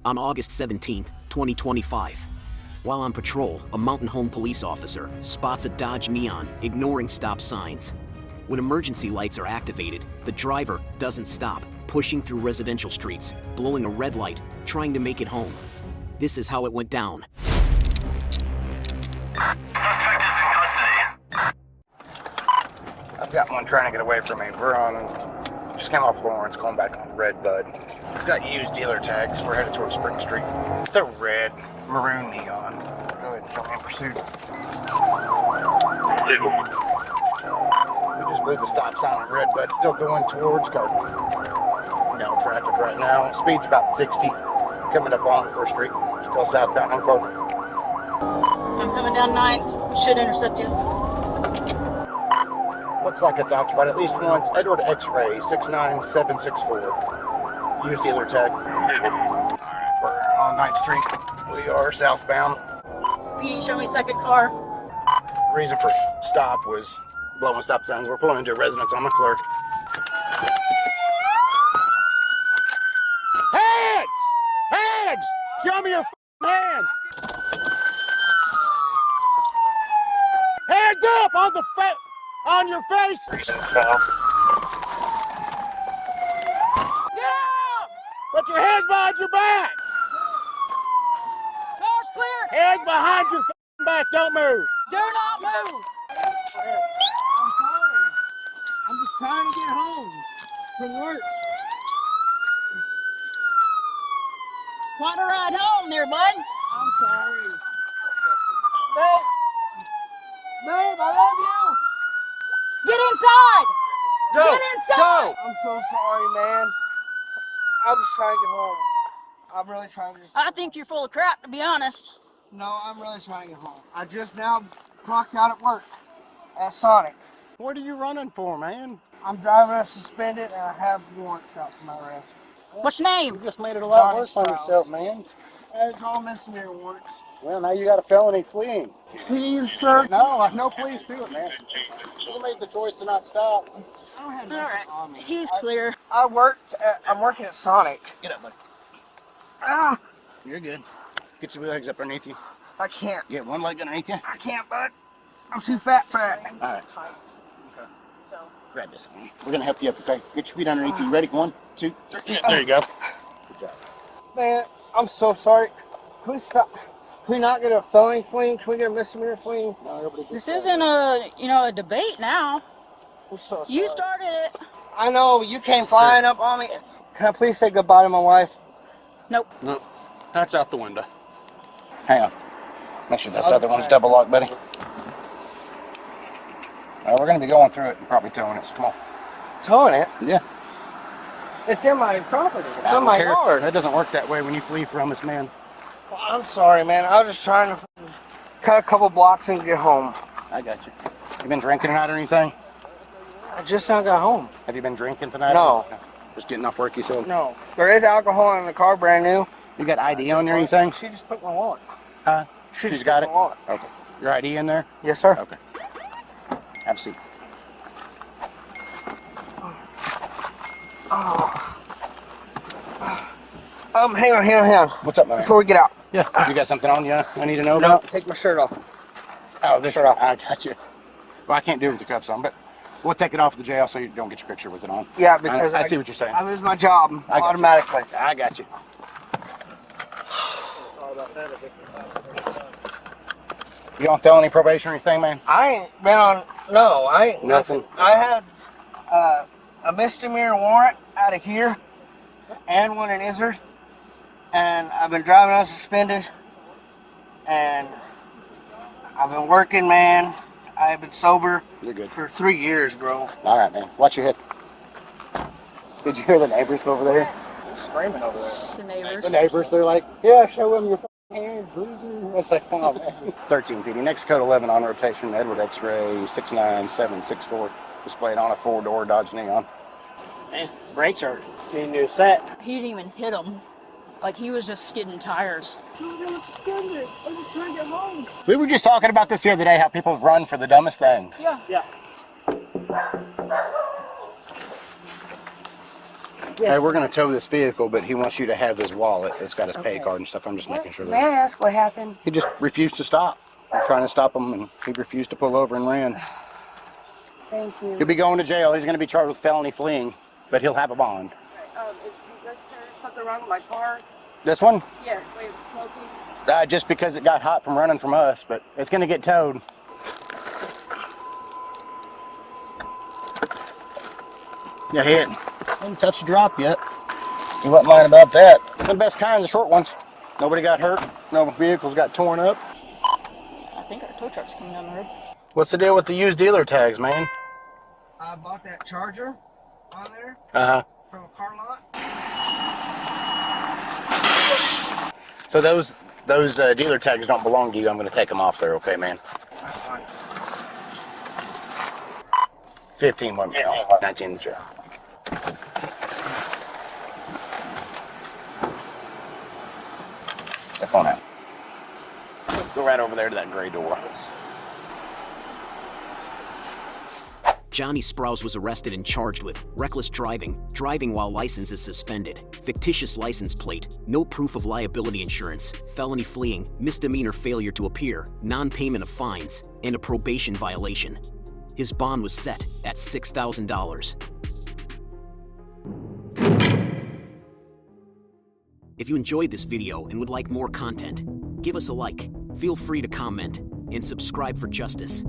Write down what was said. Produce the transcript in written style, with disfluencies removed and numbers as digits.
On August 17, 2025. While on patrol, a Mountain Home police officer spots a Dodge Neon ignoring stop signs. When emergency lights are activated, the driver doesn't stop, pushing through residential streets, blowing a red light, trying to make it home. This is how it went down. Suspect is in custody. I've got one trying to get away from me. We're on, just came off Lawrence, going back on Redbud. It's got used dealer tags. We're headed towards Spring Street. It's a red, maroon Neon. Go ahead and show me in pursuit. We just blew the stop sign on Redbud. Still going towards Cardinal. Down traffic right now. Speed's about 60. Coming up on First Street. Still southbound on Cardinal. I'm coming down 9th. Should intercept you. Looks like it's occupied at least once. Edward X-Ray 69764. Used dealer tag. Alright, we're on 9th Street. We are southbound. PD, show me second car. Reason for stop was blowing stop signs. We're pulling into a residence on McClure. Hands! Hands! Show me your hands! Hands up on the on your face! Reason foul. Yeah! Put your hands behind your back! Car's clear! Hands behind your back, don't move! Do not move! I'm sorry. I'm just trying to get home from work. Quite a ride home there, bud. I'm sorry. Babe, I love you. Get inside! Go! Get inside! Go! I'm so sorry, man. I'm just trying to get home. I'm really trying to just... I think you're full of crap, to be honest. No, I'm really trying to get home. I just now clocked out at work at Sonic. What are you running for, man? I'm driving unsuspended and I have warrants out for my arrest. What's your name? You just made it a lot Johnny worse on Strauss. yourself, man. It's all misdemeanor warrants. Well, now you got a felony fleeing. Please, sir. No please do it, man. You made the choice to not stop. I don't have All nothing right. on me. He's clear. I'm working at Sonic. Get up, buddy. Ah, You're good. Get your legs up underneath you. I can't. Get one leg underneath you. I can't, bud. I'm too fat for it. All right. Grab this one. We're going to help you up, okay? Get your feet underneath you. Ready? 1, 2, 3. There you go. Good job. Man, I'm so sorry. Can we stop? Can we not get a felony fleeing? Can we get a misdemeanor fleeing? No, everybody This gets isn't a debate now. I'm so sorry. You started it. I know, you came flying up on me. Can I please say goodbye to my wife? Nope. No, that's out the window. Hang on. Make sure this other one's double locked, buddy. We're going to be going through it and probably towing it, so come on. Towing it? Yeah. It's in my property. It's I in don't my care. yard. That doesn't work that way when you flee from us, man. Well, I'm sorry, man. I was just trying to cut a couple blocks and get home. I got you. You been drinking tonight or anything? I just now got home. Have you been drinking tonight? No. Just getting off work, you said? No. There is alcohol in the car, brand new. You got ID on there or anything? She just put my wallet. Huh? She She's just got took it? my wallet. Okay. Your ID in there? Yes, sir. Okay. Have a seat. Hang on. What's up, man? Before we get out. Yeah. You got something on you I need to know No, about? take my shirt off. Oh, this shirt off. I got you. Well, I can't do it with the cuffs on, but we'll take it off at the jail so you don't get your picture with it on. Yeah, because I see what you're saying. I lose my job I got automatically. you. I got you. You on felony probation or anything, man? I ain't been on. No, I ain't Nothing. I had a misdemeanor warrant out of here and one in Izzard, and I've been driving unsuspended, and I've been working, man. I've been sober You're good. for 3 years, bro. All right, man. Watch your head. Did you hear the neighbors over there? Screaming over there. The neighbors. The neighbors, they're like, yeah, show them your hands, loser. It's like, come on, man. 13 PD. Next code 11 on rotation. Edward X-ray 69764. Displayed on a 4-door Dodge Neon. Man, brakes are being new set. He didn't even hit him. Like he was just skidding tires. We were just talking about this the other day, how people run for the dumbest things. Yeah. Hey, we're gonna tow this vehicle, but he wants you to have his wallet. It's got his pay card and stuff. I'm just making sure May I that ask what happened? he just refused to stop. We're trying to stop him, and he refused to pull over and ran. Thank you. He'll be going to jail. He's gonna be charged with felony fleeing, but he'll have a bond. Is there something wrong with my car? This one, Yes. Wait, it's smoking. just because it got hot from running from us, but it's gonna get towed. Yeah, he hadn't touched the drop yet. He wasn't lying about that. The best kinds, the short ones. Nobody got hurt. No vehicles got torn up. I think our tow truck's coming down the road. What's the deal with the used dealer tags, man? I bought that charger on there from a car lot. So those dealer tags don't belong to you. I'm going to take them off there, okay, man? That's fine. 15 1 19 in the jail. Step on out. Go right over there to that gray door. Johnny Sprouse was arrested and charged with reckless driving, driving while license is suspended, fictitious license plate, no proof of liability insurance, felony fleeing, misdemeanor failure to appear, non-payment of fines, and a probation violation. His bond was set at $6,000. If you enjoyed this video and would like more content, give us a like, feel free to comment, and subscribe for justice.